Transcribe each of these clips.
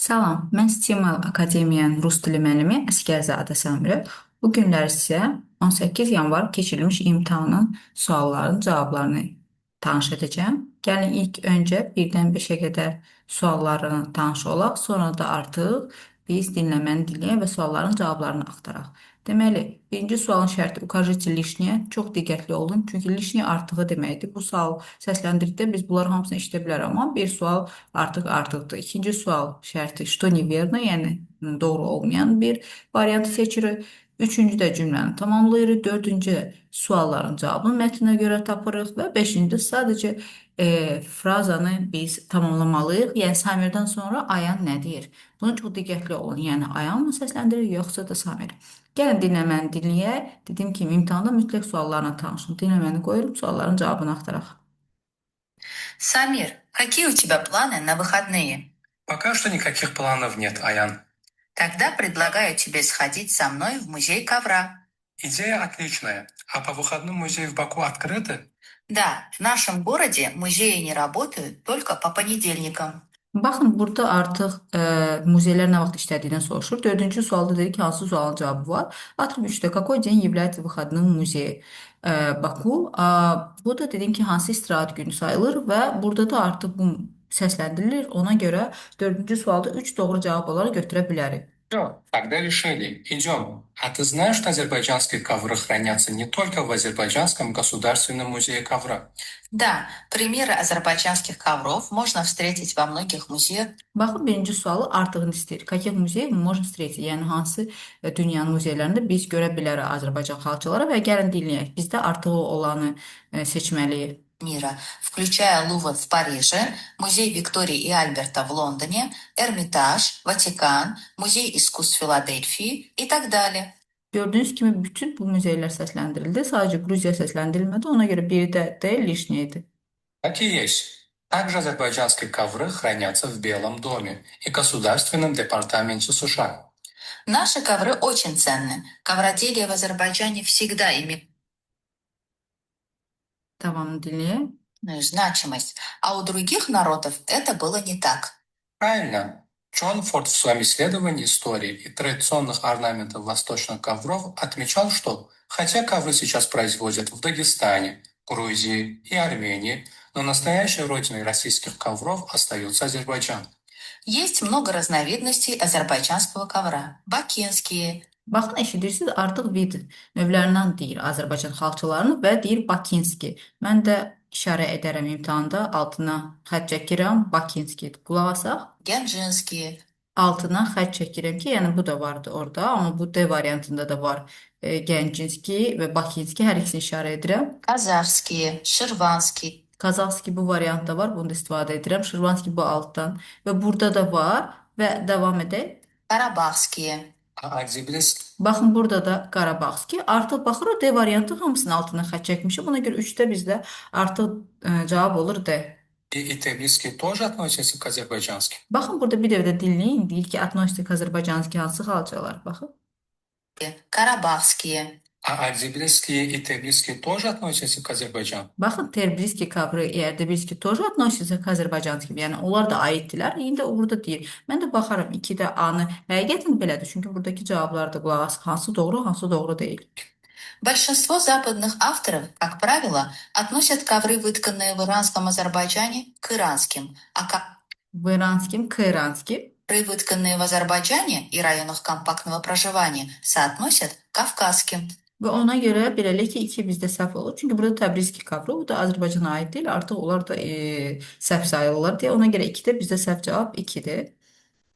Salam, mən Stimal Akademiyanın Rus dili müəllimi Əsgərzadə Səmiri. Bu günlər sizə 18 yanvar keçirilmiş imtahanın suallarının cavablarını tanış edəcəm. Gəlin ilk öncə 1-dən 5-ə qədər suallarını tanış olaq, sonra da artıq biz dinləməni dinləyək və sualların cavablarını axtaraq. Deməli, birinci sualın şərti "Укажите лишнее". Çox diqqətli olun, çünki lишнее artığı deməkdir. Bu sual səsləndirdikdə biz bunların hamısını eşidə bilərik, amma bir sual artıqdır. İkinci sual şərti "Что неверно", yəni doğru olmayan bir variantı seçirik. Üçüncü də cümləni tamamlayırıq. Dördüncü sualların cavabını mətninə görə tapırıq və beşinci sadəcə frazanı biz tamamlamalıyıq. Yəni Samirdən sonra Ayan nə deyir? Buna çox diqqətli olun. Yəni Ayan mı səsləndirir, yoxsa da Samir? Gəlin dinləməni dinləyək. Dediyim kimi imtahanda mütləq suallarla tanışın. Dinləməni qoyuruq, sualların cavabını axtaraq. Самир, какие у тебя планы на выходные? Пока что никаких планов нет, Аян. Тогда предлагаю тебе сходить со мной в музей ковра. Идея отличная. А по выходным музеи в Баку открыты? Да, в нашем городе музеи не работают только по понедельникам. Baxın, burada artıq muzeylər nə vaxt işlədiyini soruşur. Dördüncü sualda dedi ki, hansı sualın cavabı var? Atırım 3-də. Какой день является выходным в музее? Baku. Bu da dedim ki, hansı istirahət günü sayılır və burada da artıq bu səsləndirilir. Ona görə dördüncü sualda 3 doğru cavab olaraq götürə bilərik. Все, тогда решили. Идем. А ты знаешь, что азербайджанские ковры хранятся не только в Азербайджанском государственном музее ковра? Да, примеры азербайджанских ковров можно встретить во многих музеях. Baxın, birinci sualı artığını istəyir. Каких музеев мы можем встретить? Yəni hansı dünyanın muzeylərində biz görə bilərik Azərbaycan xalçaları və gəlin dinləyək. Bizdə artığı olanı seçməliyik. Мира, включая Лувр в Париже, музей Виктории и Альберта в Лондоне, Эрмитаж, Ватикан, музей искусств Филадельфии и так далее. Gördüyünüz kimi bütün bu muzeylər səsləndirildi. Sadəcə Gruziya səsləndirilmədi. Ona görə biri də deyil, lişniydi. Так и есть. Также азербайджанские ковры хранятся в Белом доме и Государственном департаменте США. Наши ковры очень ценны. Ковроделие в Азербайджане всегда имеет Tamam, dinləyək. значимость, а у других народов это было не так. Правильно. Джон Форд в своем исследовании истории и традиционных орнаментов восточных ковров отмечал, что хотя ковры сейчас производят в Дагестане, Грузии и Армении, но настоящей родиной российских ковров остается Азербайджан. Есть много разновидностей азербайджанского ковра. Бакинские, Baxın, eşidirsiniz, artıq vid növlərindən deyir Azərbaycan xalçalarını və deyir Bakinski. Mən də işarə edərəm imtahanda, altına xətt çəkirəm, Bakinski. Qulaq asaq. гянджинские, Altına xətt çəkirəm ki, yəni bu da vardı orada, amma bu D variantında da var. Gəncинski və Bakinski, hər ikisini işarə edirəm. казахские, ширванский, Kazakski bu variantda var, bunu da istifadə edirəm. Şirvanski bu altdan və burada da var və davam edək. карабахские. А Ардиблис Baxın, burada da Qarabağski. Artıq baxırıq D variantı hamısının altına xətt çəkmişəm. Ona görə 3-də bizdə artıq cavab olur D. и Итеблиски тоже относятся к азербайджанским? Baxın, burada bir dəfə də dinləyin. Deyir ki, относится к азербайджански hansı xalçalar? Baxın. Карабахские. А Ардиблисские и Теблисские тоже относятся к Азербайджану? Baxın, Terbriski kavrı, Erdebilski тоже относится к азербайджански. Yəni onlar da aiddirlər. İndi də burada deyir. Mən də baxaram 2-də A-nı. Həqiqətən belədir. Çünki buradakı cavablarda qulaq as. Hansı doğru, hansı doğru deyil. Большинство западных авторов, как правило, относят ковры, вытканные в иранском Азербайджане, к иранским, а Veranskim, Kıranskim. ковры, вытканные в Азербайджане и районах компактного проживания, соотносят к кавказским. Və ona görə beləliklə 2 bizdə səhv olur. Çünki burada Təbrizki kavrı, bu da Azərbaycana aid deyil. Artıq onlar da səhv sayılırlar deyə. Ona görə 2-də bizdə səhv cavab 2-dir.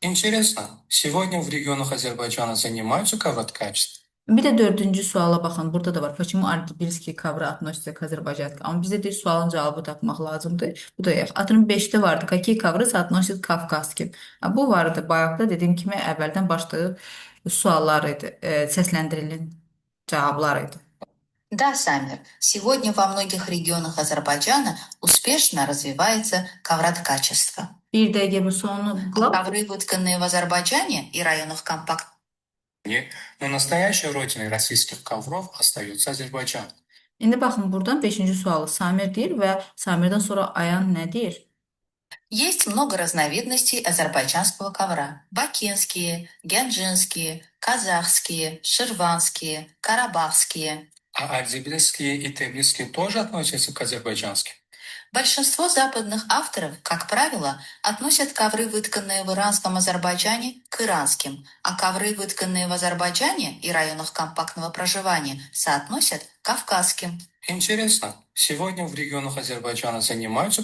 Интересно, сегодня в регионах Азербайджана занимаются ковроткачеством? Bir də dördüncü suala baxın. Burada da var. Почему Artbilski kavrı относится к Azərbaycan? Amma bizə deyir sualın cavabı tapmaq lazımdır. Bu da yox. 65-də vardı. Какие ковры соотносят к Kafkaskim? Bu vardı. Bayaqda dediyim kimi əvvəldən başladığı suallar idi. Səsləndirilən cavablar idi. Да, Самир, сегодня во многих регионах Азербайджана успешно развивается ковроткачество. Bir dəqiqə bu sonunu qulaq. Ковры, вытканные в Азербайджане и районах компактного Но настоящей родиной российских ковров остается Азербайджан. İndi baxın buradan 5-ci sualı Samir deyir və Samirdən sonra Ayan nə deyir? Есть много разновидностей азербайджанского ковра. Бакинские, гянджинские, казахские, ширванские, карабахские. А ардебильские и тбилисские тоже относятся к азербайджанским? Большинство западных авторов, как правило, относят ковры, вытканные в иранском Азербайджане, к иранским, а ковры, вытканные в Азербайджане и районах компактного проживания, соотносят к кавказским. Интересно, сегодня в регионах Азербайджана занимаются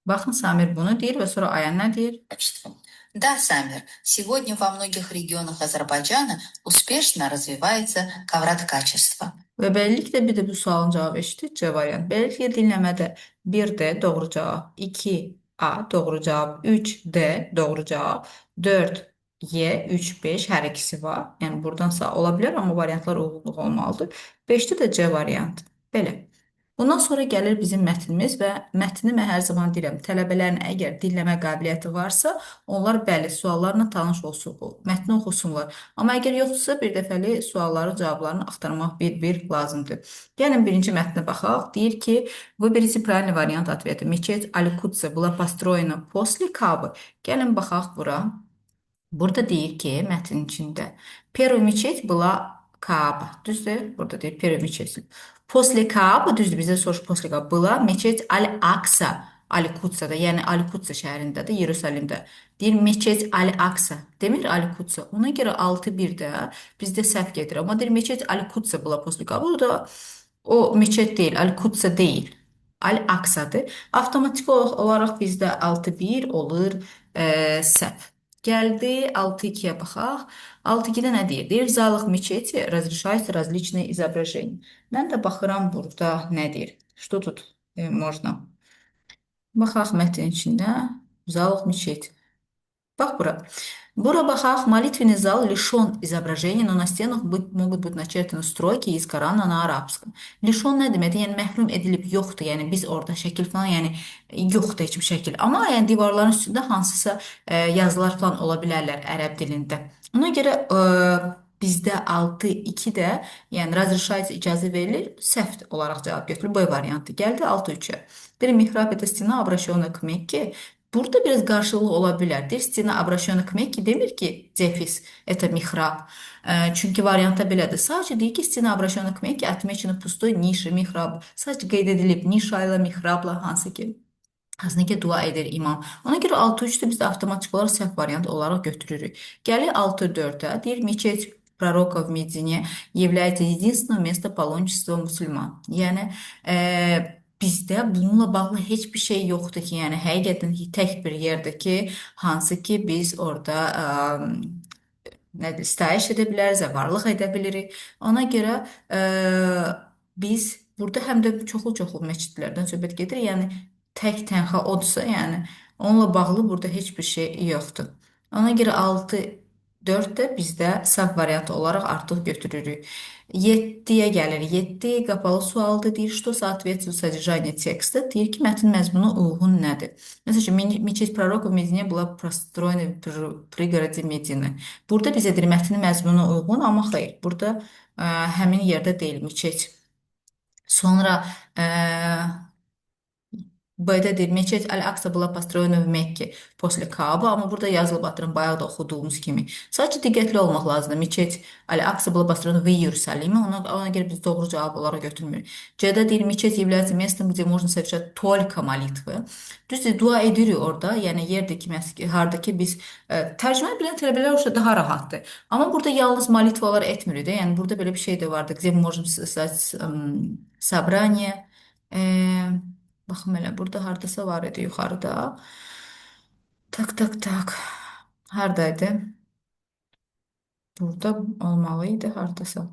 Baxın Samir bunu deyir və sonra Ayan nə deyir? качеством? Да, Самир, сегодня во многих регионах Азербайджана успешно развивается ковроткачество. Və beləliklə bir də bu sualın cavabı eşitdik, C variant. Beləliklə dinləmədə 1D doğru cavab, 2A doğru cavab, 3D doğru cavab, 4Y, 3, 5 hər ikisi var. Yəni buradan sağ ola bilər, amma variantlar uyğunluq olmalıdır. 5-də də C variantı. Belə. Bundan sonra gəlir bizim mətnimiz və mətni mən hər zaman deyirəm, tələbələrin əgər dinləmə qabiliyyəti varsa, onlar bəli suallarla tanış olsun, mətni oxusunlar. Amma əgər yoxdursa, bir dəfəli sualların cavablarını axtarmaq bir-bir lazımdır. Gəlin birinci mətnə baxaq. Deyir ki, выберите правильный вариант ответа. Мечеть Аль-Кудса была построена после Кабы. Gəlin baxaq bura. Burada deyir ki, mətnin içində Первая мечеть была Кааба. Düzdür? Burada deyir Первая мечеть. После Каабы, düzdür, bizə soruş после Каабы была мечеть Аль-Акса. Аль-Kudsada, yəni Al-Kudsa şəhərindədir, Yerusəlimdə. Deyir meçet Al-Aqsa. Demir Al-Kudsa. Ona görə 6-1-də bizdə səhv gedir. Amma deyir meçet Al-Kudsa была после Каабы. Burada o meçet deyil, Al-Kudsa deyil. Al-Aqsadır. Avtomatik olaraq bizdə 6-1 olur səhv. Gəldi 6-2-yə baxaq. 6-2-də nə deyir? Deyir, в залах мечети разрешаются различные изображения. Mən də baxıram burada nə deyir? Что тут можно? Baxaq mətnin içində. В залах мечети. Bax bura. Bura baxaq, молитвенный зал лишен изображения, но на стенах могут быть начертаны строки из Корана на арabskom. Lişon nə deməkdir? Yəni məhrum edilib yoxdur. Yəni biz orada şəkil falan, yəni yoxdur heç bir şəkil. Amma yəni divarların üstündə hansısa yazılar falan ola bilərlər ərəb dilində. Ona görə bizdə 6-2-də, yəni разрешается icazə verilir, səhv olaraq cavab götürülür. B variantı gəldi 6-3-ə. Bir mihrab это стена, обращенная к Мекке. Burada biraz qarşılıq ola bilər. Deyir, стена обращена к Мекке demir ki, Cefis, это mihrab. Çünki variantda belədir. Sadəcə deyir ki, стена обращена к Мекке, отмечена пустой нишей, mihrab. Sadəcə qeyd edilib nişa ilə, mihrabla hansı ki, dua edir imam. Ona görə 6-3-də biz də avtomatik olaraq səhv variant olaraq götürürük. Gəlir 6-4-ə. Deyir, мечеть пророка в Медине является единственным местом паломничества мусульман. Yəni, bizdə bununla bağlı heç bir şey yoxdur ki, yəni həqiqətən tək bir yerdir ki, hansı ki biz orada nədir, sitayiş edə bilərik, varlıq edə bilirik. Ona görə biz burada həm də çoxlu-çoxlu məscidlərdən söhbət gedir. Yəni tək tənha odsa, yəni onunla bağlı burada heç bir şey yoxdur. Ona görə 6-4 də bizdə səhv variantı olaraq artıq götürürük. 7-yə gəlir. 7 qapalı sualdır. Deyir, что соответствует содержанию текста. Deyir ki, mətn məzmuna uyğun nədir? Məsələn, мечеть пророка в Медине была построена в пригороде Медины. Burada bizə deyir, mətnin məzmuna uyğun, amma xeyr. Burada həmin yerdə deyil meçet. Sonra B'də deyir, meçet Əl-Aqsa была построена в Mekke после Kaaba, amma burada yazılıb atıram bayaq da oxuduğumuz kimi. Sadəcə diqqətli olmaq lazımdır. Meçet Əl-Aqsa была построена в Иерусалиме, ona görə biz doğru cavab olaraq götürmürük. C'də deyir, meçet является местом, где можно совершать только молитвы. Düzdür, dua edirik orada, yəni yerdəki, hardakı biz tərcümə bilən tələbələr üçün daha rahatdır. Amma burada yalnız molitvalar etmirik də, yəni burada belə bir şey də vardır. Где мы можем создать собрание. Baxım elə, burada hardasa var idi yuxarıda. Tak. Hardaydı? Burada olmalıydı hardasa.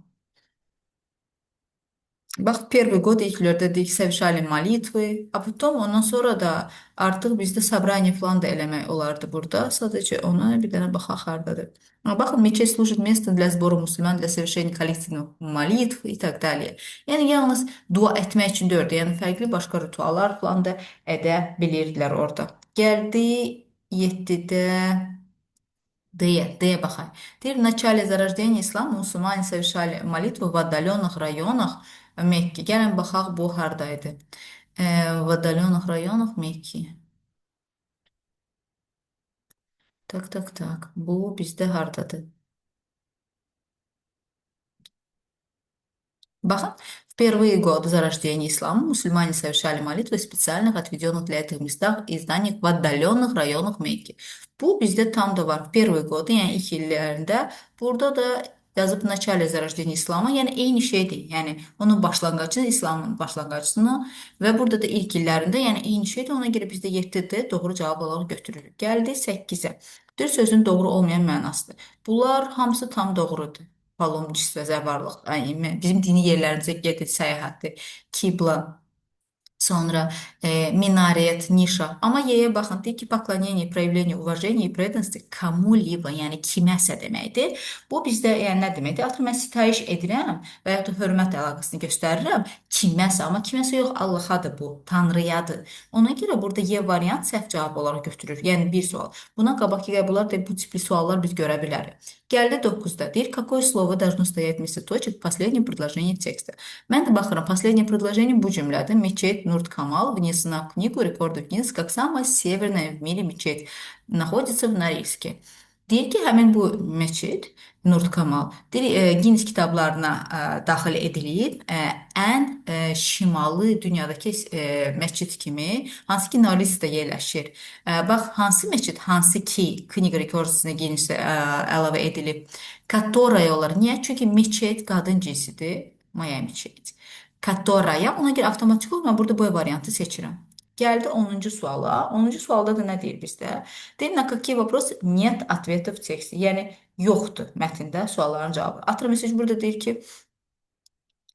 Bax, первый god ilklərdə deyik, совершали молитвы, a потом ondan sonra da artıq bizdə собрание falan da eləmək olardı burada. Sadəcə ona bir dənə baxaq hardadır. Baxın, мечеть служит местом для сбора мусульман, для совершения коллективных молитв и так далее. Yəni yalnız dua etmək üçün deyil, yəni fərqli başqa rituallar falan da edə bilirdilər orada. Gəldi 7-də D baxay. Deyir, в начале зарождения ислама мусульмане совершали молитвы в отдаленных районах Мекки. Gəlin baxaq bu hardaydı. В отдаленных районах Мекки. Tak, tak, tak. Bu bizdə hardadır? Баха, в первые годы зарождения ислама мусульмане совершали молитвы в специальных отведенных для этих местах и зданиях в отдаленных rayonах Mekki. Bu bizdə tam da var. В первые годы, yəni ilk illərində burada da yazıb начале зарождения İslam'a, yəni eyni şeydir. Yəni onun başlanğıcı İslamın başlanğıcını və burada da ilk illərində, yəni eyni şeydir. Ona görə bizdə 7-dir. Doğru cavab olaraq götürürük. Gəldi 8-ə. Dür sözün doğru olmayan mənasıdır. Bunlar hamısı tam doğrudur. Palombifə zəvarlıq, bizim dini yerlərimizə gedib səyahətdir, kibla, sonra minaret, nişa. Amma yeyə baxın, deyir ki, поклонение, проявление уважения и преданности кому-либо, yəni kiməsə deməkdir. Bu bizdə yəni nə deməkdir? Artıq mən sitayiş edirəm və ya da hörmət əlaqəsini göstərirəm kiməsə, amma kiməsə yox, Allahadır bu, Tanrıyadır. Ona görə burada Y variant səhv cavab olaraq götürür. Yəni bir sual. Buna qabaqki qəbullarda bu tipli suallar biz görə bilərik. Gəldi 9-da. Deyir, какое слово должно стоять вместо точек в последнем предложении текста? Mən də baxıram, последнее предложение bu cümlədir. Мечеть Нурт-Камал внесена в книгу рекордов Гиннес как самая северная в мире мечеть. Находится в Норильске. Deyir ki, həmin bu məscid Nurt-Kamal Guinness kitablarına daxil edilib, ən şimalı dünyadakı məscid kimi, hansı ki Norilskdə yerləşir. Bax, hansı məscid, hansı ki Kniga Rekordsuna Guinness-ə əlavə edilib? Которая olar. Niyə? Çünki meçet qadın cinsidir. Moya meçet. Которая. Ona görə avtomatik olaraq mən burada bu variantı seçirəm. Gəldi 10-cu suala. 10-cu sualda da nə deyir bizdə? Deyir, на какие вопросы нет ответа в тексте. Yəni, yoxdur mətndə sualların cavabı. Atır mesaj burada deyir ki,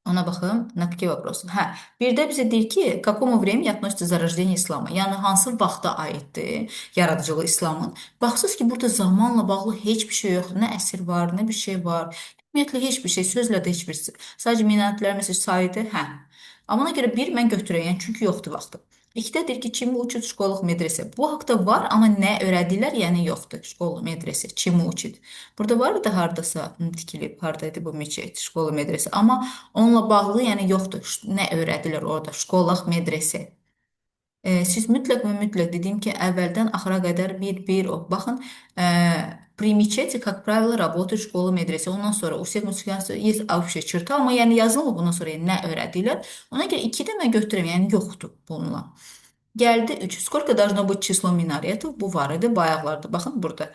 ona baxın, на какие вопросы. Hə, birdə bizə deyir ki, к какому времени относится зарождение ислама? Yəni, hansı vaxta aiddir yaradıcılığı İslamın? Baxsınız ki, burada zamanla bağlı heç bir şey yoxdur. Nə əsr var, nə bir şey var. Ümumiyyətlə, heç bir şey, sözlə də heç birisi. Sadəcə minətlər, məsəl saydı, hə. Amma ona görə bir mən götürəyəm, çünki yoxdur vaxtı. İkidə deyir ki, kimi uçud şkolluq medrese. Bu haqda var, amma nə öyrədirlər, yəni yoxdur. Şkolluq medrese, kimi uçud. Burada var da hardasa tikilib, hardaydı bu meçet, şkolluq medrese. Amma onunla bağlı, yəni yoxdur. Nə öyrədirlər orada, şkolluq medrese. Siz mütləq və mütləq dediyim ki, əvvəldən axıra qədər bir o. Baxın, при мечети, как правило, работает школа медресе. Ondan sonra у всех мусульман есть общая черта, amma yəni yazılmır bundan sonra yəni, nə öyrədirlər. Ona görə 2-də mən götürürəm, yəni yoxdur bununla. Geldi 3. Сколько должно быть число минаретов? Bu var idi bayaqlarda. Baxın burada.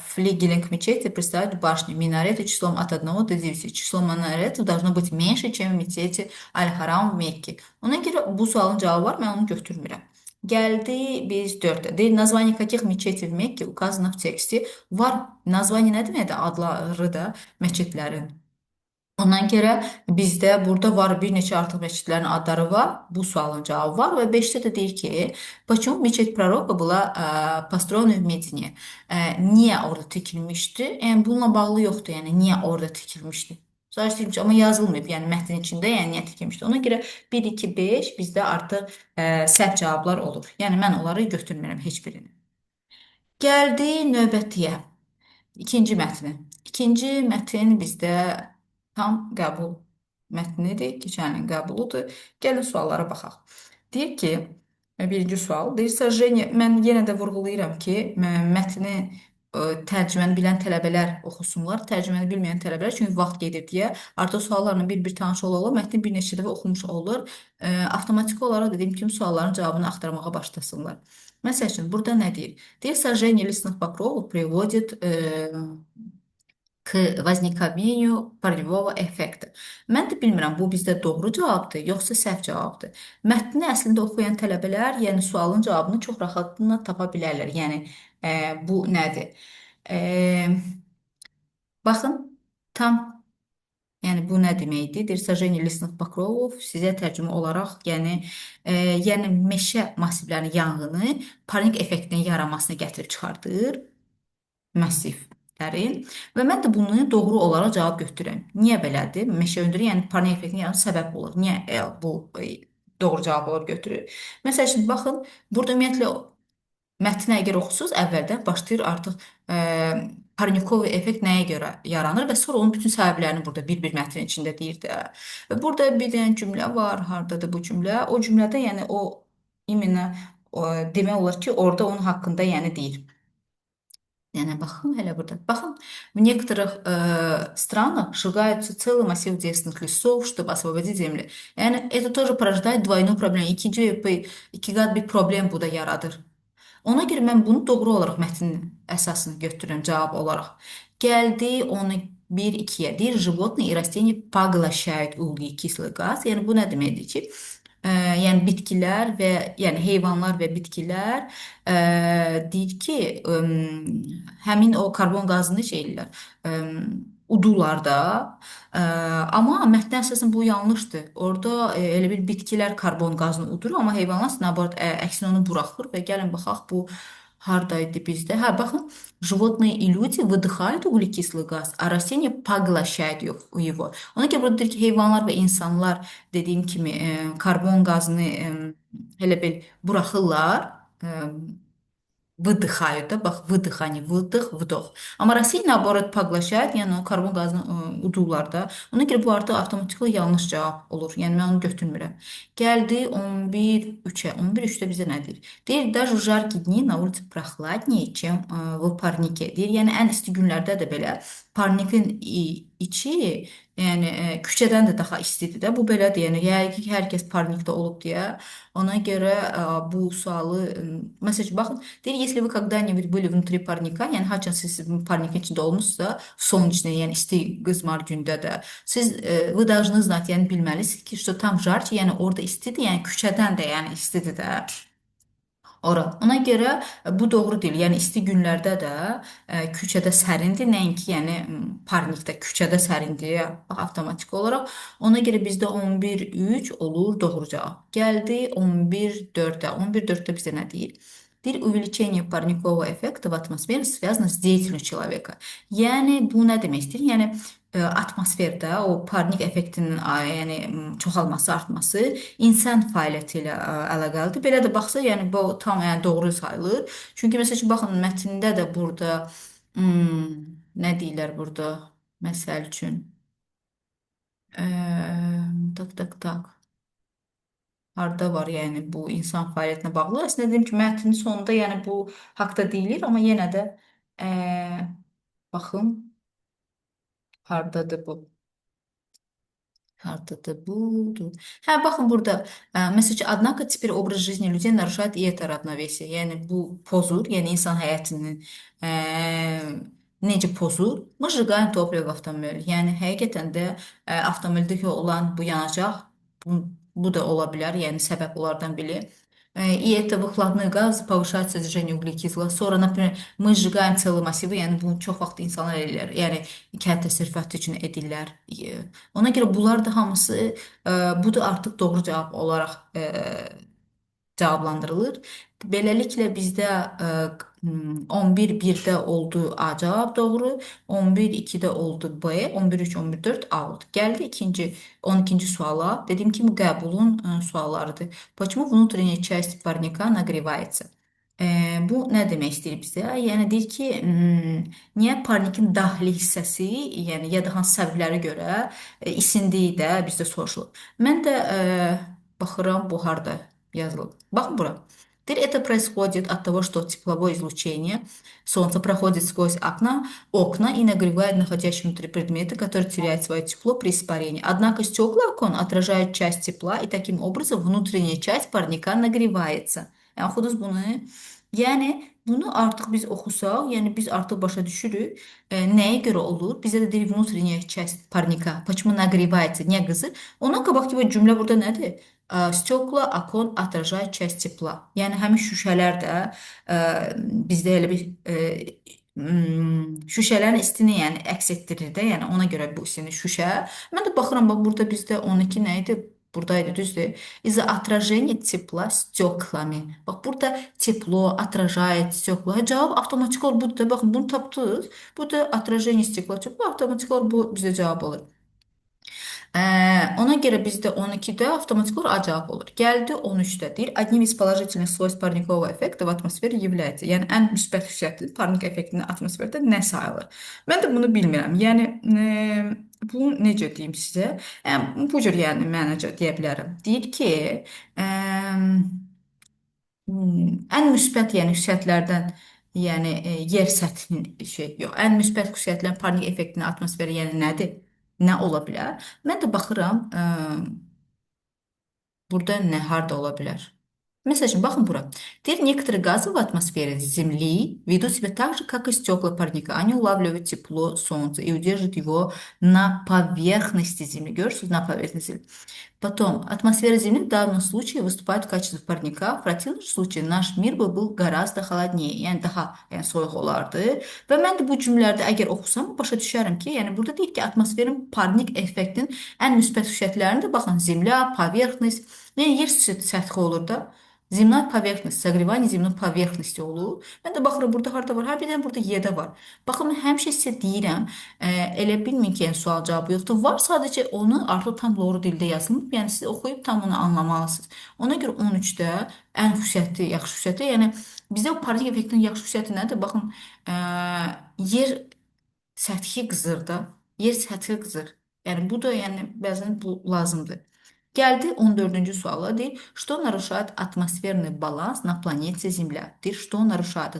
Флигелинг мечети представляет башни. Минареты числом от 1 до 9. Число минаретов должно быть меньше, чем в мечети Аль-Харам в Мекке. Ona görə bu sualın cavabı var, mən onu götürmürəm. Gəldi biz 4-də. Deyir, название каких мечетей в Мекке указано в тексте. Var. Naзвание nə deməkdir? Adları da məscidlərin. Ondan görə bizdə burada var bir neçə artıq məscidlərin adları var. Bu sualın cavabı var və 5-də də deyir ki, почему мечеть пророка была построена в Медине? Niyə orada tikilmişdi? Yəni bununla bağlı yoxdur. Yəni niyə orada tikilmişdi? Sadəcə tikilmiş, amma yazılmayıb. Yəni mətnin içində, yəni niyə tikilmişdi? Ona görə 1, 2, 5 bizdə artıq səhv cavablar olur. Yəni mən onları götürmürəm heç birini. Gəldi növbətiyə. İkinci mətni. İkinci mətn bizdə tam qəbul mətnidir, keçənin qəbuludur. Gəlin suallara baxaq. Deyir ki, birinci sual, deyir, Səceniya, mən yenə də vurğulayıram ki, mətni tərcüməni bilən tələbələr oxusunlar, tərcüməni bilməyən tələbələr, çünki vaxt gedir deyə, artıq suallarla bir tanış olarlar, mətni bir neçə dəfə oxumuş olur. Avtomatik olaraq dediyim kimi sualların cavabını axtarmağa başlasınlar. Məsəl üçün, burada nə deyir? Deyir, сожжение лесных покровов приводит к возникновению парневого effekta. Mən də bilmirəm, bu bizdə doğru cavabdır, yoxsa səhv cavabdır. Mətni əslində oxuyan tələbələr, yəni sualın cavabını çox rahatlıqla tapa bilərlər. Yəni, bu nədir? Baxın, tam, yəni bu nə deməkdir? Deyir, сожжение лесных покровов sizə tərcümə olaraq, yəni meşə massivlərinin yanğını panik effektinin yaranmasına gətirib çıxardır. Massivlərin və mən də bunu doğru olaraq cavab götürürəm. Niyə belədir? Meşə öndürür, yəni panik effektinə yaranır səbəb olur. Niyə bu doğru cavab olaraq götürür? Məsəl üçün, baxın, burada ümumiyyətlə mətni əgər oxusunuz, əvvəldən başlayır artıq parnikov effekt nəyə görə yaranır və sonra onun bütün səbəblərini burada bir-bir mətnin içində deyir də. Və burada bir dənə cümlə var, hardadır bu cümlə? O cümlədə yəni o demək olar ki, orada onun haqqında yəni deyir. Yani bakın hele burada. Bakın, в некоторых странах сжигаются целый массив девственных лесов, чтобы освободить земли. Yani это тоже порождает двойную проблему. İki kat bir problem bu da yaradır. Ona görə mən bunu doğru olaraq mətnin əsasını götürürəm cavab olaraq. Gəldi 11-2-yə. Deyir, животные и растения поглощают углекислый газ. Yəni bu nə deməkdir ki, yəni bitkilər və yəni heyvanlar və bitkilər deyir ki, həmin o karbon qazını şey edirlər, udurlar da. Amma mətndən əsasən bu yanlışdır. Orada elə bir bitkilər karbon qazını udurur, amma heyvanlar naobort əksinə onu buraxır və gəlin baxaq bu hardaydı bizdə. Hə, baxın, животные и люди выдыхают углекислый газ, а растения поглощают его. Ona görə burada deyir ki, heyvanlar və insanlar dediyim kimi karbon qazını elə bil buraxırlar. Выдыхают, да, bax, выдыхание, выдох, вдох. Amma растения, наоборот, поглощают, yəni o karbon qazını udurlar da. Ona görə bu artıq avtomatik olaraq yanlış cavab olur. Yəni mən onu götürmürəm. Gəldi 11-3-ə. 11-3-də bizə nə deyir? Deyir, даже в жаркие дни на улице прохладнее, чем в парнике. Deyir, yəni ən isti günlərdə də belə parnikin içi, yəni küçədən də daha istidir də. Bu belədir. Yəni yəqin ki, hər kəs parnikdə olub deyə. Ona görə bu sualı məsələn baxın, deyir, если вы когда-нибудь были внутри парника, yəni haçan siz parnikin içində olmusunuzsa, солнечный, yəni isti qızmar gündə də, siz вы должны знать, yəni bilməlisiniz ki, что там жарче, yəni orada istidir, yəni küçədən də yəni istidir də. Ora. Ona görə bu doğru deyil. Yəni isti günlərdə də küçədə sərindir, nəinki yəni parnikdə küçədə sərindir avtomatik olaraq. Ona görə bizdə 11-3 olur doğru cavab. Gəldi 11-4-ə. 11-4-də bizə nə deyir? Deyir, увеличение парникового эффекта в атмосфере связано с деятельностью человека. Yəni bu nə demək istəyir? Yəni atmosferdə o parnik effektinin yəni çoxalması, artması insan fəaliyyəti ilə əlaqəlidir. Belə də baxsa, yəni bu tam yəni doğru sayılır. Çünki məsəl üçün baxın mətndə də burada nə deyirlər burada? Məsəl üçün tak tak tak. Harda var yəni bu insan fəaliyyətinə bağlı. Əslində dedim ki, mətnin sonunda yəni bu haqda deyilir, amma yenə də baxın hardadır bu. Hardadır budur. Hə, baxın burada. Məsəl üçün, однако теперь образ жизни людей нарушает и это равновесие. Yəni bu pozur, yəni insan həyatının necə pozur? Мы сжигаем топливо в автомобиль. Yəni həqiqətən də avtomobildəki olan bu yanacaq, bu da ola bilər, yəni səbəb onlardan biri. И это выхлопной газ повышает содержание углекислого. Sonra, например, мы сжигаем целый массивы, yəni bunu çox vaxt insanlar edirlər. Yəni kənd təsərrüfatı üçün edirlər. Ona görə bunlar da hamısı bu da artıq doğru cavab olaraq cavablandırılır. Beləliklə bizdə 11-1-də oldu A cavab doğru, 11-2-də oldu B, 11-3, 11-4 A oldu. Gəldi 12-ci suala. Dediyim kimi qəbulun suallarıdır. Почему внутренняя часть парника нагревается? Bu nə demək istəyir bizə? Yəni deyir ki, niyə parnikin daxili hissəsi, yəni ya da hansı səbəblərə görə isindiyi də bizdə soruşulur. Mən də baxıram bu harda yazılıb. Baxın bura. Deyir, это происходит от того, что тепловое излучение Солнца проходит сквозь окна и нагревает находящие внутри предметы, которые теряют свое тепло при испарении. Однако стекла окон отражают часть тепла, и таким образом внутренняя часть парника нагревается. Yəni oxudunuz bunu? Yəni bunu artıq biz oxusaq, yəni biz artıq başa düşürük nəyə görə olur. Bizə də deyir внутренняя часть парника. Почему нагревается? Niyə qızır? Ondan qabaqki bu cümlə burada nədir? Stекла окон отражают часть tepla. Yəni həmin şüşələr də bizdə elə bir şüşələrin istini yəni əks etdirir də, yəni ona görə bu istini şüşə. Mən də baxıram bax burada bizdə 12 nə idi? Buradaydı, düzdür. Из-за отражения тепла стеклами. Bak burada тепло отражает стекла. Cavab avtomatik olaraq budur da. Baxın bunu tapdınız. Bu da отражение стекла. Bu avtomatik olaraq bu bizə cavab olur. Ona görə bizdə 12-də avtomatik olaraq A cavab olur. Gəldi 13-də deyir, одним из положительных свойств парникового эффекта в атмосфере является. Yəni ən müsbət xüsusiyyəti parnik effektinin atmosferdə nə sayılır? Mən də bunu bilmirəm. Yəni bu necə deyim sizə? Bu cür yəni mənəcə deyə bilərəm. Deyir ki, ən müsbət yəni xüsusiyyətlərdən Yəni yer səthinin yox. Ən müsbət xüsusiyyətlərin parnik effektinin atmosferə yəni nədir? Nə ola bilər? Mən də baxıram, burada nə harda ola bilər? Məsəl üçün, baxın bura. Deyir, некоторые газы в атмосфере Земли ведут себя так же, как и стекла парника. Они улавливают тепло Солнца и удерживают его на поверхности Земли. Görürsünüz, на поверхности Земли. Потом, атмосфера Земли в данном случае выступает в качестве парника. В противном случае наш мир бы был гораздо холоднее. Yəni daha soyuq olardı. Və mən də bu cümlələrdə əgər oxusam başa düşərəm ki, yəni burada deyir ki, atmosferin parnik effektin ən müsbət xüsusiyyətlərində baxın, Земля, поверхность, yəni yer səthi olur da. Земная поверхность, согревание земной поверхности olur. Mən də baxıram burada harda var? Hər bir dənə burada Y-də var. Baxın, mən həmişə sizə deyirəm, elə bilməyin ki, yəni sual cavabı yoxdur. Var, sadəcə onu artıq tam doğru dildə yazılıb. Yəni siz oxuyub tam onu anlamalısınız. Ona görə 13-də ən xüsusiyyəti, yaxşı xüsusiyyəti, yəni bizdə o parnik effektinin yaxşı xüsusiyyəti nədir? Baxın, yer səthi qızır da. Yer səthi qızır. Yəni bu da yəni bəzən bu lazımdır. Geldi 14-cü suala deyir, что нарушает атмосферный баланс на планете Земля? Deyir, что нарушает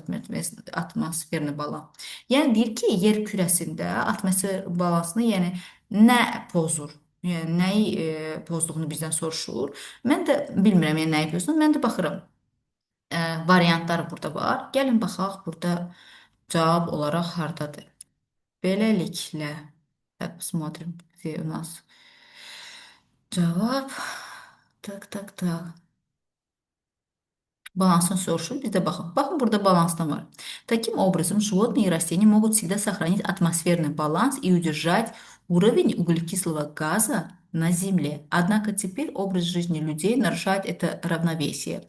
atmosferный balans? Yəni deyir ki, yer kürəsində atmosfer balansını yəni nə pozur? Yəni nəyi pozduğunu bizdən soruşur. Mən də bilmirəm yəni nəyi pozduğunu. Mən də baxıram. Variantlar burada var. Gəlin baxaq burada cavab olaraq hardadır. Beləliklə, так, посмотрим, где у нас cavab. Tak, tak, tak. Balansını soruşur. Biz de bakın. Bakın burada balanstan var. Таким образом, животные и растения могут всегда сохранить атмосферный баланс и удержать уровень углекислого газа на Земле. Однако теперь образ жизни людей нарушает это равновесие.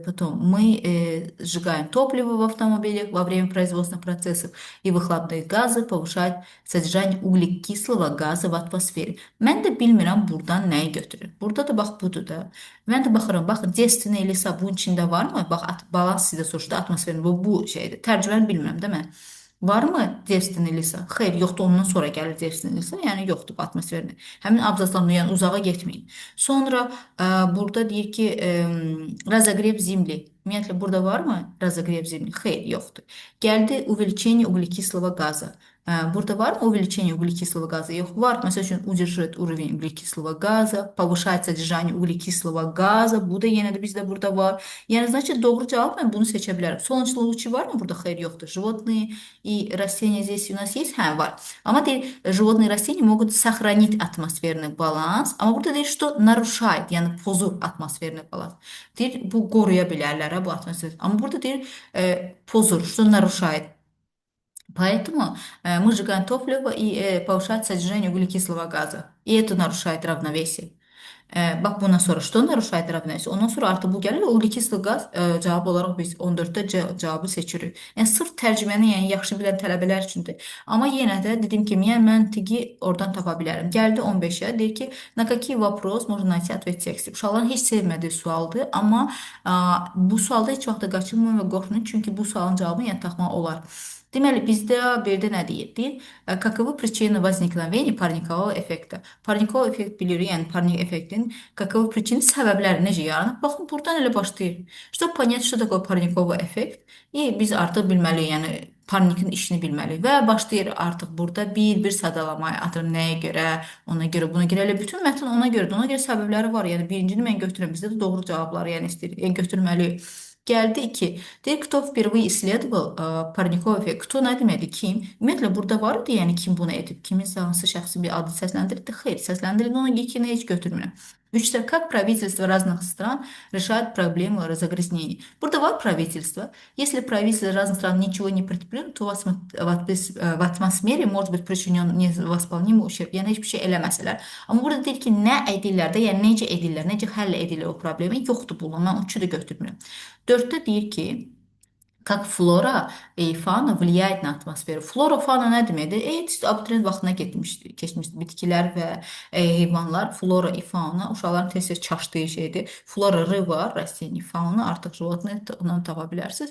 Потом мы сжигаем топливо в автомобилях во время производственных процессов, и выхлопные газы повышают səcrani uqlikислого газа в атмосфере. Mən də bilmirəm buradan nəyi götürür. Burada da bax budur da. Mən də baxıram, baxın, Destiny Elisa bunun içində varmı? Bax, balans sizə soruşdu, atmosferin bu şeydir. Tərcüməni bilmirəm də mən. Varmı Destiny Elisa? Xeyr, yoxdur, ondan sonra gəlir Destiny Elisa. Yəni yoxdur bu atmosferin. Həmin abzasdan yəni uzağa getməyin. Sonra burada deyir ki, разогрев Земли. Ümumiyyətlə burada varmı разогрев Земли? Xeyr, yoxdur. Gəldi увеличение углекислого газа. Burada var mı увеличение углекислого газа? Yok, var. Məsəl üçün, удерживает уровень углекислого газа, повышает содержание углекислого газа. Bu da yenə də bizdə burada var. Yəni, значит, doğru cavab mən bunu seçə bilərəm. Солнечные лучи var mı burada? Xeyr, yoxdur. Животные и растения здесь у нас есть? Hə, var. Amma deyir, животные и растения могут сохранить атмосферный баланс. Amma burada deyir, что нарушает, yəni pozur atmosferный баланс. Deyir, bu qoruya bilərlər, bu atmosfer. Amma burada deyir, pozur, что нарушает. Поэтому мы сжигаем топливо и повышает содержание углекислого газа. И это нарушает равновесие. Bax bundan sonra что нарушает равновесие? Ondan sonra artıq bu gəlir və uqlikisli qaz cavab olaraq biz 14-də cavabı seçirik. Yəni sırf tərcüməni yəni yaxşı bilən tələbələr üçündür. Amma yenə də dediyim kimi, yəni məntiqi oradan tapa bilərəm. Gəldi 15-ə, deyir ki, на какие вопрос можно найти ответ в тексте? Uşaqların heç sevmədiyi sualdır, amma bu sualda heç vaxt da qaçınmayın və qorxmayın, çünki bu sualın cavabını yəni tapmaq olar. Deməli, bizdə bir də nə deyir? Каковы причины возникновения парникового эффекта? Parnikovый effekt bilirik, yəni parnik effektin каковы причины, səbəbləri necə yaranır? Baxın, buradan elə başlayır. Чтобы понять, что такое парниковый эффект, biz artıq bilməliyik, yəni parnikin işini bilməliyik və başlayır artıq burada bir sadalamaya, atır nəyə görə, ona görə, buna görə, elə bütün mətn ona görədir. Ona görə səbəbləri var. Yəni birincini mən götürürəm, bizdə də doğru cavabları yəni istəyir, götürməliyik. Geldi 2. Deyir, кто впервые исследовал парниковый эффект? Кто nə deməkdir? Kim? Ümumiyyətlə, burada var idi, yəni kim bunu edib? Kimin hansı şəxsin bir adı səsləndirildi? Xeyr, səsləndirildi, ona ikini heç götürmürəm. 3-də, как правительство разных стран решает проблему разогрязнения? Burada var правительство. Если правительство разных стран ничего не предпримет, то в атмосфере может быть причинен невосполнимый ущерб. Yəni, heç bir şey eləməsələr. Amma burada deyir ki, nə edirlər də, yəni necə edirlər, necə həll edirlər o problemi? Yoxdur bu. Mən 3-ü də götürmürəm. 4-də deyir ki, Как flora и fauna влияет на атmosferu. Flora, fauna nə deməkdir? Abituriyent vaxtına keçmişdi. Bitkilər və heyvanlar, flora и fauna uşaqların tez-tez çaşdığı şeydir. Flora R var, rastение, fauna artıq животное ondan tapa bilərsiniz.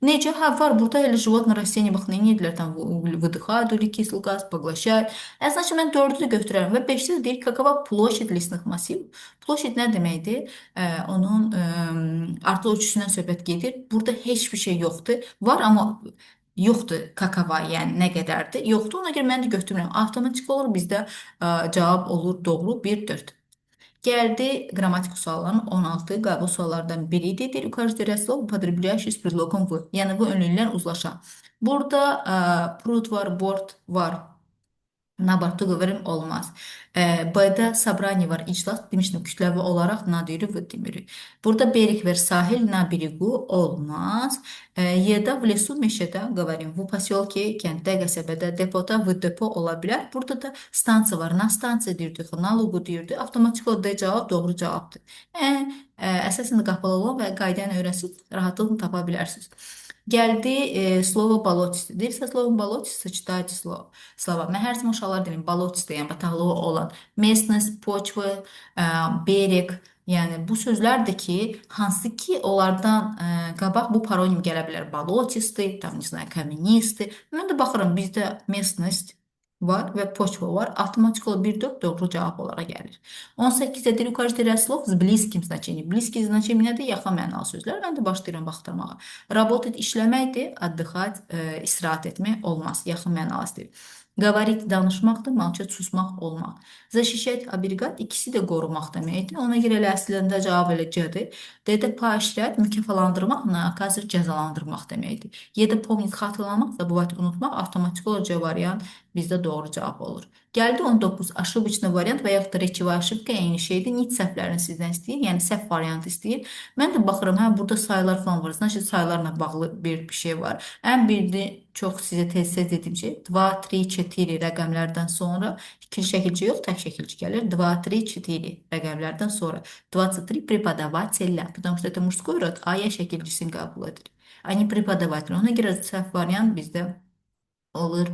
Necə? Hə, var. Burada elə животное, rastение bax, nə edirlər? Tam выдыхают углекислый газ, поглощают. Значит, mən 4-ü də götürərəm və 5-də də deyir, какова площадь лесных массивов? Площадь nə deməkdir? Onun artı ölçüsündən söhbət gedir. Burada heç bir şey yoxdur. Var, amma yoxdur kakava, yəni nə qədərdir? Yoxdur. Ona görə mən də götürmürəm. Avtomatik olur bizdə cavab olur doğru 1-4. Gəldi qrammatik sualların 16 qəbul suallardan biridir. Укажите слов, употребляющий с предлогом в. Yəni bu önlüklər uzlaşan. Burada pruд var, board var. Nabartı говорим olmaz. B'da собрание var, iclas demişdim kütləvi olaraq na deyirik və demirik. Burada берег ver, sahil, na берегу olmaz. Y'da в лесу, meşədə говорим. Bu поселке, kənddə, qəsəbədə, depoda, v depo ola bilər. Burada da stansiya var, na stansiya deyirdik, na logo deyirdik. Avtomatik olaraq cavab doğru cavabdır. Əsasən qapalı olan və qaydanı öyrənsiniz, rahatlıqla tapa bilərsiniz. Gəldi slovo болотистый. Deyirsə slovo болотистый, сочетайте слова. Mən hər zaman uşaqlar deyim, болотистый, yəni bataqlığı olan. Местность, почва, берег, yəni bu sözlərdir ki, hansı ki onlardan qabaq bu paronim gələ bilər. Болотистый, там, не знаю, каменистый. Mən də baxıram, bizdə местность var və почва var. Avtomatik olaraq 1-4 doğru cavab olaraq gəlir. 18-də deyir, укажите ряд слов с близким значением. Близкий значение nədir? Yaxın mənalı sözlər. Mən də başlayıram baxdırmağa. Работать işləməkdir, отдыхать, istirahat etmək olmaz. Yaxın mənasıdır. Говорить danışmaqdır, молчать susmaq olmaq. Защищать, оберегать ikisi də qorumaq deməkdir. Ona görə elə əslində cavab elə C-dir. D-də поощрять, mükafatlandırmaq, naказывать, cəzalandırmaq deməkdir. Y-də помнить, xatırlamaq, забывать, unutmaq, avtomatik olaraq C variant bizdə doğru cavab olur. Gəldi 19. Ошибочный variant və yaxud da речевая ошибка eyni şeydir. Nit səhvlərini sizdən istəyir, yəni səhv variantı istəyir. Mən də baxıram, hə, burada sayılar falan var. Значит, sayılarla bağlı bir şey var. Ən birini çox sizə tez-tez dediyim şey 2, 3, 4 rəqəmlərdən sonra ikili şəkilci yox, tək şəkilci gəlir. 2, 3, 4 rəqəmlərdən sonra 23 преподавателя, потому что это мужской род, а я şəkilcisini qəbul edir. А не преподаватель. Ona görə səhv variant bizdə olur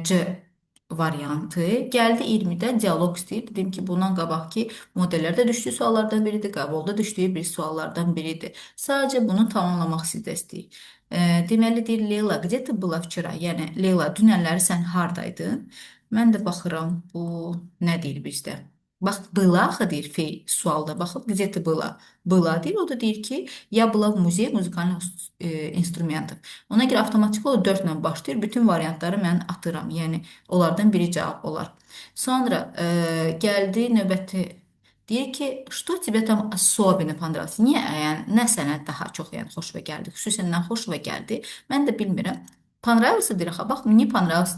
C variantı. Gəldi 20-də dialoq istəyir. Dedim ki, bundan qabaqki modellərdə düşdüyü suallardan biridir, qəbulda düşdüyü bir suallardan biridir. Sadəcə bunu tamamlamaq sizdə istəyir. Deməli deyir, Leyla, где ты была vчера? Yəni, Leyla, dünənləri sən hardaydın? Mən də baxıram, bu nə deyir bizdə? Bax, была deyir feil sualda. Baxın, где ты была? Была deyir, o da deyir ki, я была в музее музыкальных instrumentov. Ona görə avtomatik olaraq 4 ilə başlayır. Bütün variantları mən atıram. Yəni, onlardan biri cavab olar. Sonra gəldi növbəti deyir ki, что тебе там особенно понравилось? Niyə? Yəni, nə sənə daha çox yəni, xoşuna gəldi? Xüsusən nə xoşuna gəldi? Mən də bilmirəm. Понравился deyir axı. Bax, мне понравился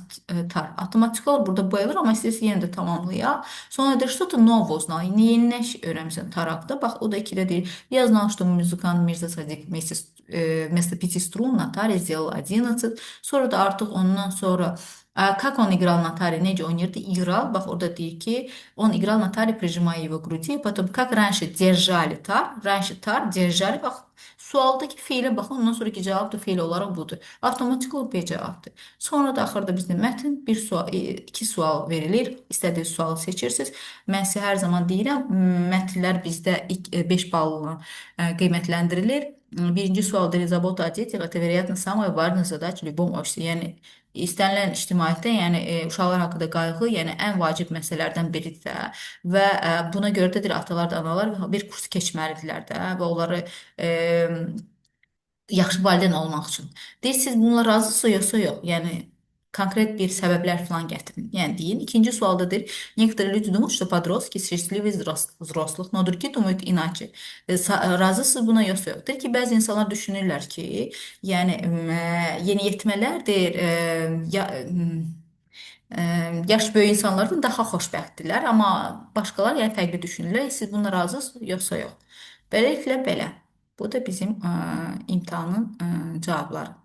tar. Avtomatik olaraq burada bayılır, amma istəyirsə yenə də tamamlayaq. Sonra deyir, что-то новое узнал. Yeni nə öyrənmisən tarafda? Bax, o da 2-də deyir. Я знал, что музыкант Мирза Садик вместо 5 струн на таре сделал 11. Sonra da artıq ondan sonra как он играл на таре, necə oynayırdı? Играл, bax orada deyir ki, он играл на таре, прижимая его к груди. Потом, как раньше держали тар, раньше тар держали, bax, sualdakı feilə baxın, ondan sonraki cavab da feil olaraq budur. Avtomatik olaraq B cavabdır. Sonra da axırda bizdə mətn, bir sual, 2 sual verilir. İstədiyiniz sualı seçirsiniz. Mən sizə hər zaman deyirəm, mətnlər bizdə 5 balla qiymətləndirilir. Birinci sual deyir, забота о детях, это, вероятно, самая важная задача в любом обществе. Yəni, istənilən ictimaiyyətdə, yəni uşaqlar haqqında qayğı, yəni ən vacib məsələlərdən biridir də və buna görə də deyir, atalar da, analar bir kurs keçməlidirlər də və onları yaxşı valideyn olmaq üçün. Deyir, siz bununla razısınızsa yoxsa yox? Yəni konkret bir səbəblər falan gətirin. Yəni deyin. İkinci sualda deyir, некоторые люди думают, что подростки счастливее взрослых, но другие думают иначе. Razısınız buna yoxsa yox? Deyir ki, bəzi insanlar düşünürlər ki, yəni yeniyetmələr deyir, yaş böyük insanlardan daha xoşbəxtdirlər, amma başqaları yəni fərqli düşünürlər. Siz buna razısınız yoxsa yox? Beləliklə belə. Bu da bizim imtahanın cavabları.